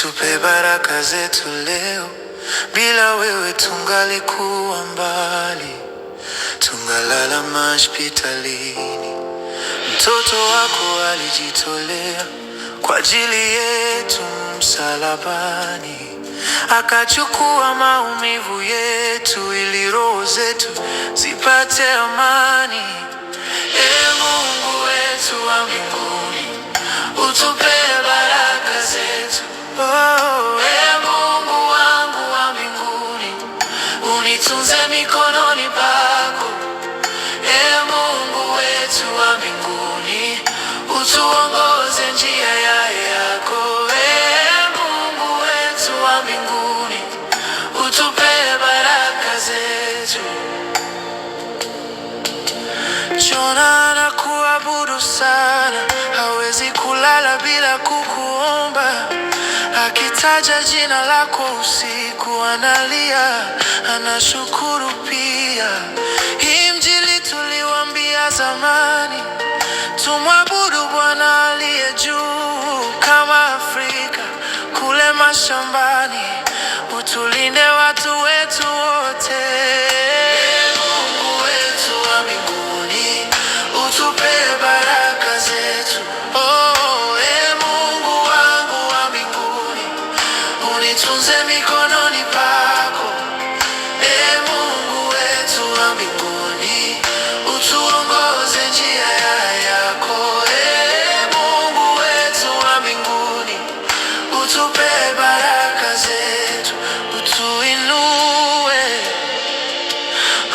utupe baraka zetu leo. Bila wewe tungalikuwa mbali, tungalala hospitalini. Mtoto wako alijitolea kwa ajili yetu msalabani, akachukua maumivu yetu ili roho zetu zipate amani. Mungu wetu wa mbinguni, utupe baraka zetu. Mungu wangu wa mbinguni, unitunze mikononi pako. Mungu wetu wa mbinguni, utuongoze njia yako. Mungu wetu wa mbinguni, utupe baraka zetu. Jona na kuabudu sana, hawezi kulala bila kukuomba. Akitaja jina lako usiku analia, anashukuru pia. Injili tuliwaambia zamani, tumwabudu Bwana aliye juu. Kama Afrika kule mashambani, utulinde watu wetu wote. Mungu wetu wa mbinguni, utupe baraka zetu. Mungu wangu wa mbinguni, unitunze mikononi pako. Mungu wetu wa mbinguni, utuongoze njia yako. Mungu wetu wa mbinguni, utupe baraka zetu.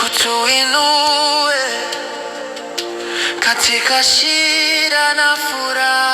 Utuinue katika shida na furaha.